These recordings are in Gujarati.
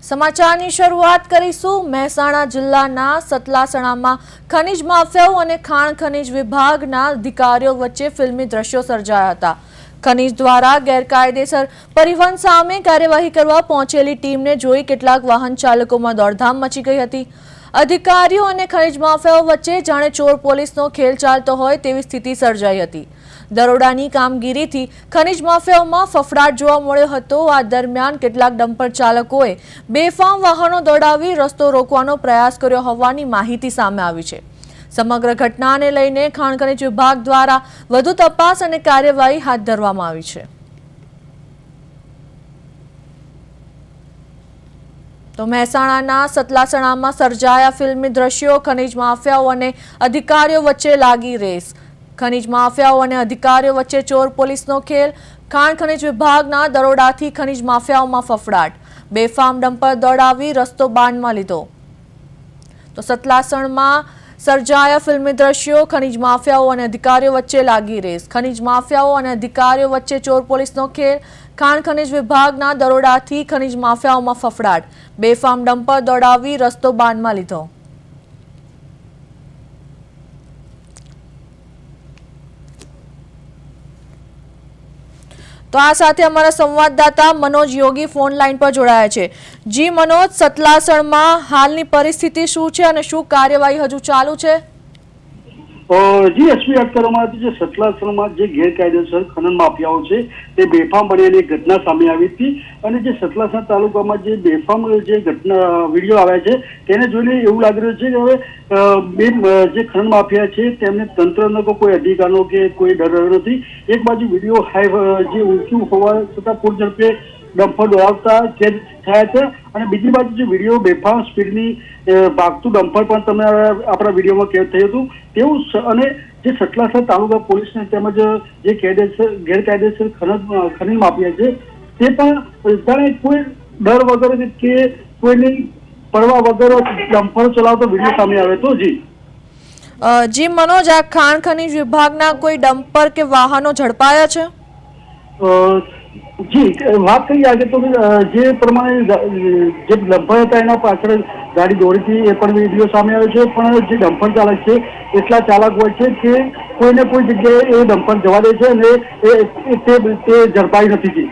સમાચારની શરૂઆત કરીશું મહેસાણા જિલ્લાના સતલાસણામાં ખનીજ માફિયાઓ અને ખાણ ખનીજ વિભાગના અધિકારીઓ વચ્ચે ફિલ્મી દ્રશ્યો સર્જાયા હતા। ખનીજ દ્વારા ગેરકાયદેસર પરિવહન સામે કાર્યવાહી કરવા પહોંચેલી ટીમને જોઈ કેટલાક વાહન ચાલકોમાં દોડધામ મચી ગઈ હતી। અધિકારીઓ અને ખનીજ માફિયાઓ વચ્ચે જાણે ચોર પોલીસનો ખેલ ચાલતો હોય તેવી સ્થિતિ સર્જાઈ હતી। દરોડાની કામગીરીથી ખનીજ માફિયાઓમાં ફફડાટ જોવા મળ્યો હતો। આ દરમિયાન કેટલાક ડમ્પર ચાલકોએ બેફામ વાહનો દોડાવી રસ્તો રોકવાનો પ્રયાસ કર્યો હોવાની માહિતી સામે આવી છે। સમગ્ર ઘટનાને લઈને ખાણ ખનીજ વિભાગ દ્વારા વધુ તપાસ અને કાર્યવાહી હાથ ધરવામાં આવી છે। તો મહેસાણાના સતલાસણામાં સર્જાયા ફિલ્મી દ્રશ્યો, ખનીજ માફિયાઓ અને અધિકારીઓ વચ્ચે લાગી રેસ। ખનીજ માફિયાઓ અને અધિકારીઓ વચ્ચે ચોર પોલીસનો ખેલ, ખાણ ખનીજ વિભાગના દરોડાથી ખનીજ માફિયાઓમાં ફફડાટ, બેફામ ડમ્પર દોડાવી રસ્તો બાંધમાં લીધો। તો સતલાસણમાં સર્જાયા ફિલ્મી દ્રશ્યો, ખનીજ માફિયાઓ અને અધિકારીઓ વચ્ચે લાગી રેસ। ખનીજ માફિયાઓ અને અધિકારીઓ વચ્ચે ચોર પોલીસનો ખેલ, ખાણ ખનીજ વિભાગના દરોડાથી ખનીજ માફિયાઓમાં ફફડાટ, બેફામ ડમ્પર દોડાવી રસ્તો બાંધમાં લીધો। તો આ સાથે અમારા સંવાદદાતા મનોજ યોગી ફોન લાઈન પર જોડાયા છે। જી મનોજ, સતલાસણમાં હાલની પરિસ્થિતિ શું છે અને શું કાર્યવાહી હજુ ચાલુ છે? જી એસપી વાત કરવામાં આવી છે। સતલાસણમાં જે ગેરકાયદેસર ખનન માફિયાઓ છે તે બેફામ બનેલી ઘટના સામે આવી હતી અને જે સતલાસણ તાલુકામાં જે બેફામ જે ઘટના વિડીયો આવ્યા છે તેને જોઈને એવું લાગી રહ્યું છે કે હવે જે ખનન માફિયા છે તેમને તંત્રનો કોઈ અધિકારનો કે કોઈ ડર નથી। એક બાજુ વિડીયો જે ઊંચું હોવા છતાં પૂર ઝડપે ડમ્પર દોડાવતા કેદ થયા છે અને બીજી બાજુ જે વિડીયો બેફામ સ્પીડની ભાગતું ડમ્પર પણ તમે આપણા વિડીયોમાં કેદ થયું હતું તેવું અને જે સતલાસણ તાલુકા પોલીસને તેમજ જે ગેરકાયદેસર ખનન માફિયા છે તે પણ જાણે કોઈ ડર વગર કે કોઈની પરવા વગર ડમ્પર ચલાવતો વિડીયો સામે આવે તો જી મનોજ, આ ખાણ ખનીજ વિભાગના કોઈ ડમ્પર કે વાહનો ઝડપાયા છે? જી વાત કરી આજે તો જે પ્રમાણે જે ડમ્પર હતા એના પાછળ ગાડી દોડી હતી એ પણ વિડીયો સામે આવ્યો છે, પણ જે ડમ્પર ચાલક છે એટલા ચાલક હોય છે કે કોઈને કોઈ જગ્યાએ એ ડમ્પર જવા દે છે અને તે ઝડપાઈ નથી।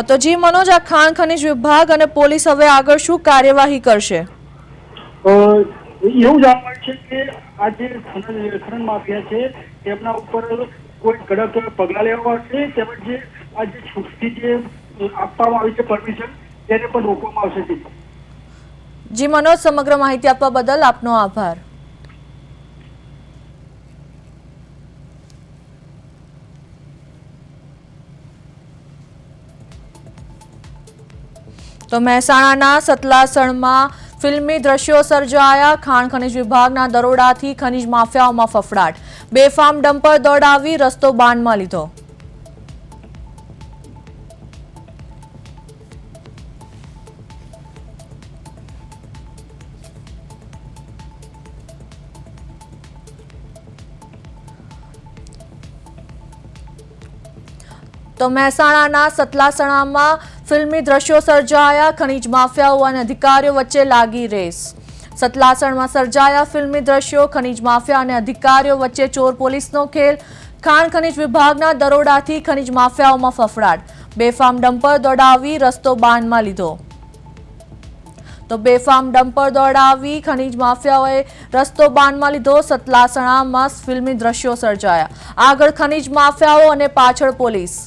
તો જી મનોજ, આ ખાણ ખનીજ વિભાગ અને પોલીસ હવે આગળ શું કાર્યવાહી કરશે? એવું જાણવા છે કે આ જે ખનન માફિયા છે તેમના ઉપર કોઈ કડક પગલાં લેવામાં આવશે તેમજ જે આ જે છૂટથી જે આપવામાં આવી છે પરમિશન તેને પણ રોકવામાં આવશે। જી મનોજ, સમગ્ર માહિતી આપવા બદલ આપનો આભાર। તો મહેસાણાના સતલાસણમાં ફિલ્મી દ્રશ્યો સર્જાયા। ખાણ ખનીજ વિભાગના દરોડાથી ખનીજ માફિયાઓમાં ફફડાટ, બેફામ ડમ્પર દોડાવી રસ્તો બાંધમાં લીધો। તો મહેસાણાના સતલાસણામાં ફિલ્મી દ્રશ્યો સર્જાયા। ખનીજ માફિયાઓ અને અધિકારીઓ વચ્ચે લાગી રેસ। સતલાસણમાં સર્જાયા ફિલ્મી દ્રશ્યો, ખનીજ માફિયા અને અધિકારીઓ વચ્ચે ચોર પોલીસનો ખેલ, ખાણ ખનીજ વિભાગના દરોડાથી ખનીજ માફિયાઓમાં ફફડાટ, બેફામ ડમ્પર દોડાવી રસ્તો બાંધમાં લીધો। તો બેફામ ડમ્પર દોડાવી ખનીજ માફિયાઓએ રસ્તો બાંધમાં લીધો। સતલાસણામાં ફિલ્મી દ્રશ્યો સર્જાયા। આગળ ખનીજ માફિયાઓ અને પાછળ પોલીસ।